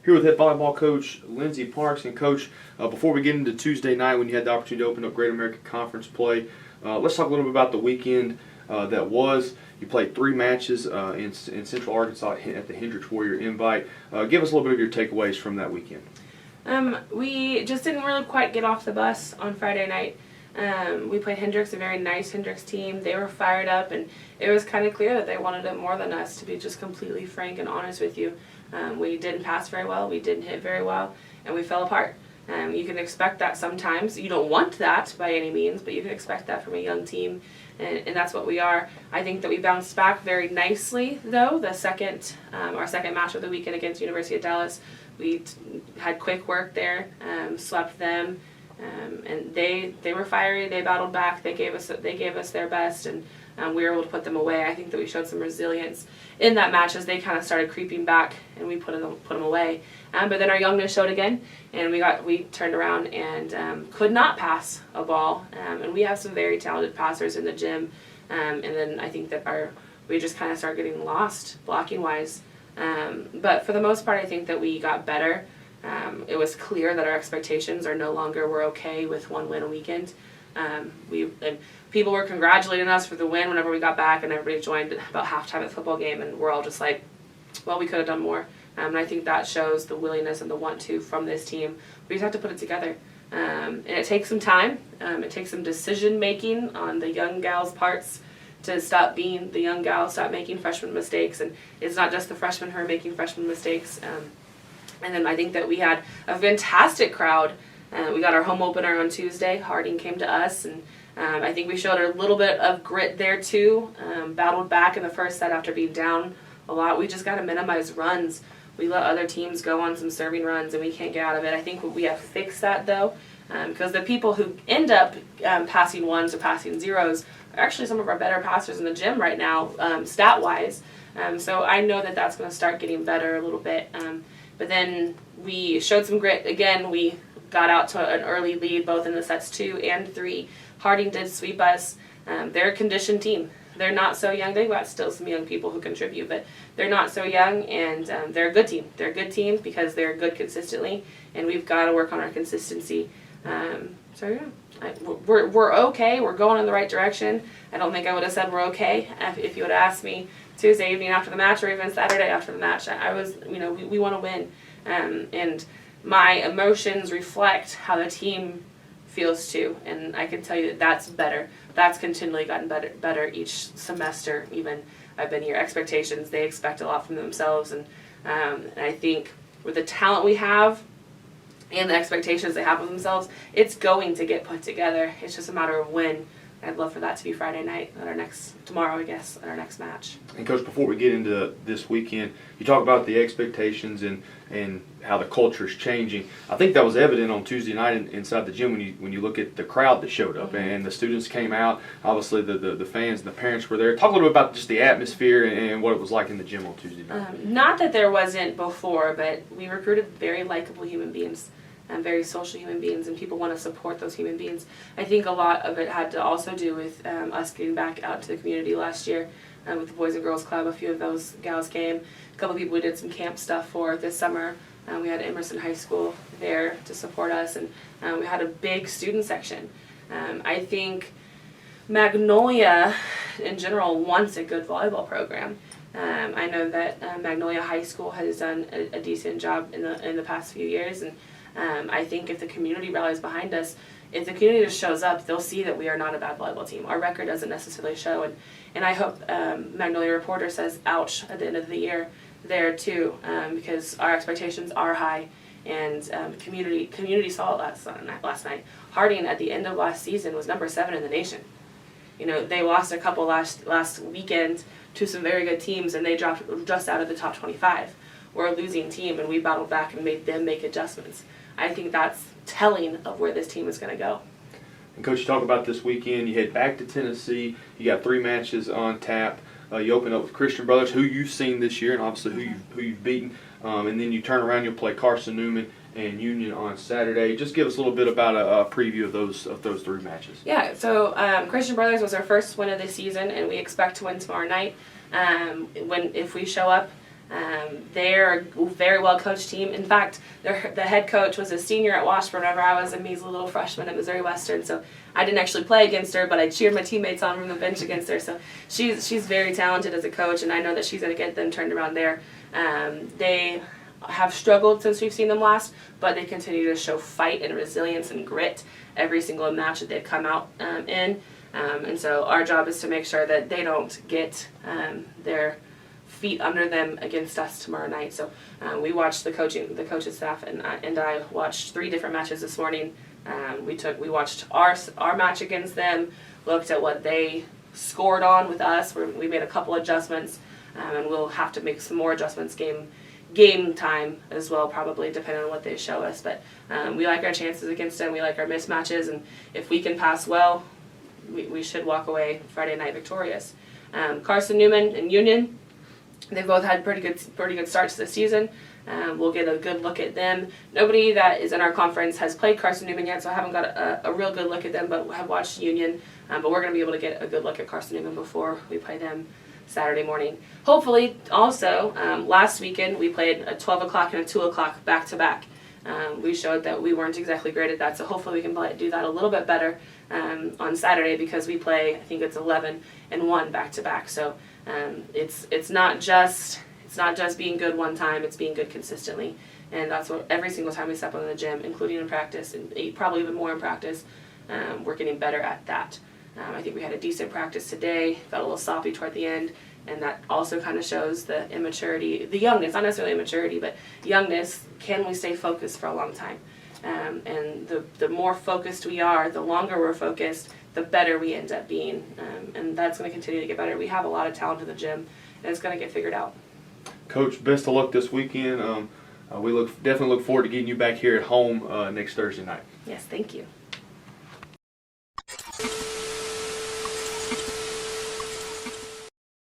here with head volleyball coach Lindsey Parks. And Coach, before we get into Tuesday night when you had the opportunity to open up Great American Conference play, let's talk a little bit about the weekend that was. You played 3 matches in Central Arkansas at the Hendricks Warrior Invite. Give us a little bit of your takeaways from that weekend. We just didn't really quite get off the bus on Friday night. We played Hendricks, a very nice Hendricks team. They were fired up, and it was kind of clear that they wanted it more than us, to be just completely frank and honest with you. We didn't pass very well, we didn't hit very well, and we fell apart. You can expect that sometimes. You don't want that by any means, but you can expect that from a young team, and that's what we are. I think that we bounced back very nicely, though. The second, our second match of the weekend against University of Dallas, we had quick work there, swept them, and they were fiery. They battled back. They gave us their best, and we were able to put them away. I think that we showed some resilience in that match as they kind of started creeping back, and we put them away. But then our youngness showed again, and we turned around and could not pass a ball. And we have some very talented passers in the gym. And then I think that we just kind of started getting lost blocking wise. But for the most part, I think that we got better. It was clear that our expectations are no longer we're okay with 1 win a weekend. And people were congratulating us for the win whenever we got back, and everybody joined about halftime at the football game, and we're all just like, well, we could have done more. And I think that shows the willingness and the want-to from this team. We just have to put it together. And it takes some time. It takes some decision-making on the young gals' parts to stop being the young gals, stop making freshman mistakes. And it's not just the freshmen who are making freshman mistakes. And then I think that we had a fantastic crowd. We got our home opener on Tuesday. Harding came to us, and I think we showed a little bit of grit there too. Battled back in the first set after being down a lot. We just got to minimize runs. We let other teams go on some serving runs, and we can't get out of it. I think we have fixed that, though, because the people who end up passing ones or passing zeros are actually some of our better passers in the gym right now, stat-wise. So I know that that's going to start getting better a little bit. But then we showed some grit. Again, we got out to an early lead, both in the sets 2 and 3. Harding did sweep us. They're a conditioned team. They're not so young. They've got still some young people who contribute, but they're not so young, and they're a good team. They're a good team because they're good consistently, and we've got to work on our consistency. We're okay. We're going in the right direction. I don't think I would have said we're okay if you would have asked me Tuesday evening after the match or even Saturday after the match. I was, we want to win, and my emotions reflect how the team feels too, and I can tell you that that's better. That's continually gotten better each semester. Even I've been here. Expectations, they expect a lot from themselves, and I think with the talent we have and the expectations they have of themselves, it's going to get put together. It's just a matter of when. I'd love for that to be Friday night tomorrow, I guess, at our next match. And Coach, before we get into this weekend, you talk about the expectations and how the culture is changing. I think that was evident on Tuesday night inside the gym when you look at the crowd that showed up, and the students came out. Obviously, the fans and the parents were there. Talk a little bit about just the atmosphere and what it was like in the gym on Tuesday night. Not that there wasn't before, but we recruited very likable human beings. Very social human beings, and people want to support those human beings. I think a lot of it had to also do with us getting back out to the community last year with the Boys and Girls Club. A few of those gals came. A couple of people we did some camp stuff for this summer. We had Emerson High School there to support us, and we had a big student section. I think Magnolia, in general, wants a good volleyball program. I know that Magnolia High School has done a decent job in the past few years, and I think if the community rallies behind us, if the community just shows up, they'll see that we are not a bad volleyball team. Our record doesn't necessarily show, and I hope Magnolia Reporter says ouch at the end of the year there too, because our expectations are high, and community saw it last night. Harding at the end of last season was number 7 in the nation. They lost a couple last weekend to some very good teams, and they dropped just out of the top 25. We're a losing team, and we battled back and made them make adjustments. I think that's telling of where this team is going to go. And Coach, you talk about this weekend. You head back to Tennessee. You got 3 matches on tap. You open up with Christian Brothers, who you've seen this year, and obviously who you've beaten. And then you turn around, you'll play Carson Newman and Union on Saturday. Just give us a little bit about a preview of those 3 matches. Yeah. So Christian Brothers was our first win of the season, and we expect to win tomorrow night. If we show up, They're a very well coached team. In fact, the head coach was a senior at Washburn whenever I was a measly little freshman at Missouri Western. So I didn't actually play against her, but I cheered my teammates on from the bench against her. So she's very talented as a coach, and I know that she's going to get them turned around there. They have struggled since we've seen them last, but they continue to show fight and resilience and grit every single match that they've come out in. And so our job is to make sure that they don't get their feet under them against us tomorrow night. So we watched the coaching staff, and I watched 3 different matches this morning. We watched our match against them, looked at what they scored on with us. We made a couple adjustments, and we'll have to make some more adjustments game time as well, probably depending on what they show us. But we like our chances against them. We like our mismatches, and if we can pass well, we should walk away Friday night victorious. Carson Newman and Union, they've both had pretty good starts this season. We'll get a good look at them. Nobody that is in our conference has played Carson Newman yet, so I haven't got a real good look at them, but have watched Union. But we're going to be able to get a good look at Carson Newman before we play them Saturday morning. Hopefully, also, last weekend we played a 12 o'clock and a 2 o'clock back-to-back. We showed that we weren't exactly great at that, so hopefully we can do that a little bit better on Saturday, because we play, I think it's 11 and 1 back-to-back. So it's not just being good one time, it's being good consistently. And that's what every single time we step in the gym, including in practice, and probably even more in practice, we're getting better at that. I think we had a decent practice today, got a little soppy toward the end, and that also kind of shows the immaturity, the youngness, not necessarily immaturity, but youngness. Can we stay focused for a long time? And the more focused we are, the longer we're focused, the better we end up being. And that's going to continue to get better. We have a lot of talent in the gym, and it's going to get figured out. Coach, best of luck this weekend. We definitely look forward to getting you back here at home next Thursday night. Yes, thank you.